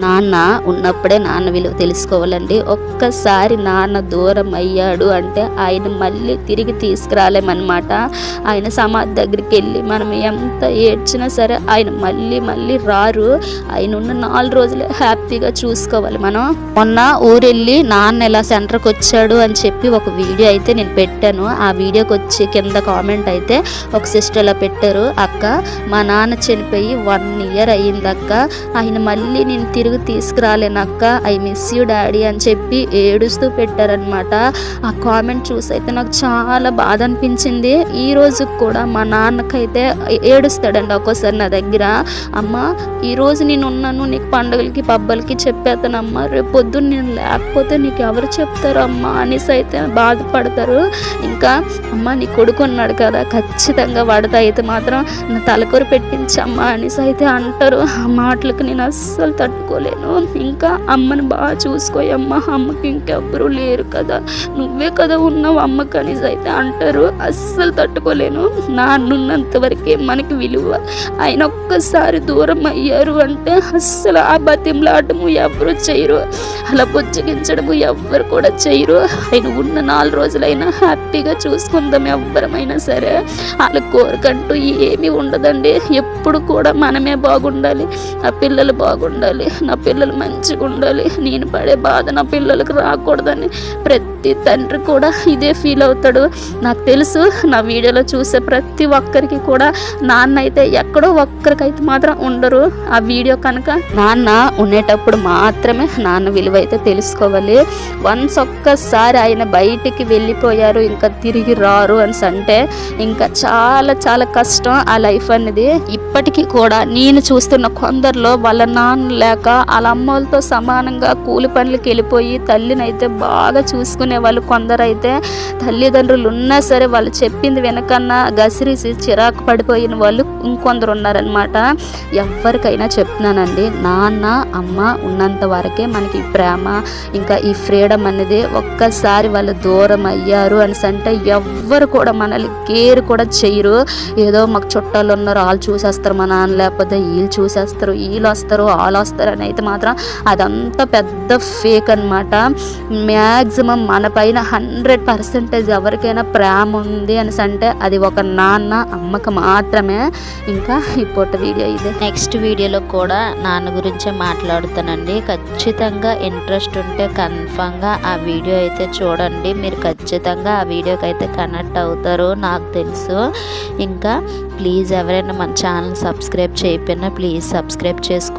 నాన్న ఉన్నప్పుడే నాన్న విలువ తెలుసుకోవాలండి. ఒక్కసారి నాన్న దూరం అయ్యాడు అంటే ఆయన మళ్ళీ తిరిగి తీసుకురాలేమన్నమాట. ఆయన సమాధి దగ్గరికి వెళ్ళి మనం ఎంత ఏడ్చినా సరే ఆయన మళ్ళీ రారు. ఆయన ఉన్న 4 రోజులే హ్యాపీగా చూసుకోవాలి మనం. మొన్న ఊరెళ్ళి నాన్న ఇలా సెంటర్కి వచ్చాడు అని చెప్పి ఒక వీడియో అయితే నేను పెట్టాను. ఆ వీడియోకి వచ్చి కింద కామెంట్ అయితే ఒక సిస్టర్ ఇలా పెట్టారు, అక్క మా నాన్న చనిపోయి 1 ఇయర్ అయ్యిందక్క, ఆయన మళ్ళీ నేను తిరిగి తీసుకురాలేనక్క, ఐ మిస్ యూ డాడీ అని చెప్పి ఏడుస్తూ పెట్టారనమాట. ఆ కామెంట్ చూసి అయితే నాకు చాలా బాధ అనిపించింది. ఈ రోజు కూడా మా నాన్నకైతే ఏడుస్తాడండి ఒక్కోసారి నా దగ్గర, అమ్మ ఈరోజు నేను ఉన్నాను, నీకు పండుగలకి పబ్బలకి చెప్పేస్తానమ్మా, రేపు పొద్దున్న నేను లేకపోతే నీకు ఎవరు చెప్తారు అమ్మ అనేసి అయితే బాధపడతారు. ఇంకా అమ్మ నీ కొడుకు ఉన్నాడు కదా, ఖచ్చితంగా వాడితో అయితే మాత్రం నా తలకూర పెట్టించమ్మా అనేసి అయితే అంటారు. ఆ మాటలకు నేను అస్సలు తట్టుకోలేను. ఇంకా అమ్మని బాగా చూసుకోయమ్మా, అమ్మకి ఇంకెవ్వరూ లేరు కదా, నువ్వే కదా ఉన్నావు అమ్మకి అనేసి అయితే అంటారు. అస్సలు తట్టుకోలేను. నాన్నున్నంత వరకే మనకి విలువ. ఆయన ఒక్కసారి దూరం అయ్యారు అంటే అస్సలు ఆ బతిమలాటము ఎవరు చేయరు, అలా బుజ్జగించడము ఎవ్వరు కూడా చేయరు. ఆయన ఉన్న 4 రోజులైనా హ్యాపీగా చూసుకుందాం ఎవ్వరమైనా సరే. వాళ్ళ కోరికంటూ ఏమీ ఉండదండి. ఎప్పుడు కూడా మనమే బాగుండాలి, నా పిల్లలు బాగుండాలి, నా పిల్లలు మంచిగా ఉండాలి, నేను పడే బాధ నా పిల్లలకు రాకూడదని ప్రతి తండ్రి కూడా ఇదే ఫీల్ అవుతాడు. నాకు తెలుసు, నా వీడియోలో చూసే ప్రతి ఒక్కరికి కూడా నాన్న అయితే ఎక్కడో ఒక్కరికైతే మాత్రం ఉండరు. ఆ వీడియో కనుక నాన్న ఉండేటప్పుడు మాత్రమే నాన్న విలువ అయితే తెలుసుకోవాలి. వన్స్ ఒక్కసారి ఆయన బయటికి వెళ్ళిపోయారు ఇంకా తిరిగి రారు అని అంటే ఇంకా చాలా చాలా కష్టం ఆ లైఫ్ అనేది. ఇప్పటికీ కూడా నేను చూస్తున్న కొందరిలో వాళ్ళ నాన్న లేక వాళ్ళ అమ్మలతో సమానంగా కూలి పనులకి వెళ్ళిపోయి తల్లిని అయితే బాగా చూసుకునే వాళ్ళు కొందరు అయితే, తల్లిదండ్రులు ఉన్నా సరే వాళ్ళు చెప్పింది వెనకన్నా గసిరిసి చిరాకు పడిపోయిన వాళ్ళు ఇంకొందరు ఉన్నారనమాట. ఎవరికైనా చెప్తున్నానండి, నాన్న అమ్మ ఉన్నంత వరకే మనకి ప్రేమ ఇంకా ఈ ఫ్రీడమ్ అనేది. ఒక్కసారి వాళ్ళు దూరం అయ్యారు అని అంటే ఎవ్వరు కూడా మనల్ని కేర్ కూడా చేయరు. ఏదో మాకు చుట్టాలు ఉన్నారు వాళ్ళు చూసేస్తారు మా నాన్న, లేకపోతే వీళ్ళు చూసేస్తారు, వీళ్ళు వస్తారు వాళ్ళు వస్తారు అని అయితే మాత్రం అదంతా పెద్ద ఫేక్ అనమాట. మ్యాక్సిమం మన పైన 100% ఎవరికైనా ప్రేమ ఉంది అని అంటే అది ఒక నాన్న అమ్మకి మాత్రమే. ఇంకా ఇప్పుడు వీడియో ఇదే. నెక్స్ట్ వీడియోలో కూడా నాన్న గురించే మాట్లాడుతానండి. ఖచ్చితంగా ఇంట్రెస్ట్ ఉంటే కన్ఫామ్గా ఆ వీడియో అయితే చూడండి. మీరు ఖచ్చితంగా ఆ వీడియోకి అయితే కనెక్ట్ అవుతారు నాకు తెలుసు. ఇంకా ప్లీజ్ ఎవరైనా మన ఛానల్ సబ్స్క్రైబ్ చేయకపోయినా ప్లీజ్ సబ్స్క్రైబ్ చేసుకోండి.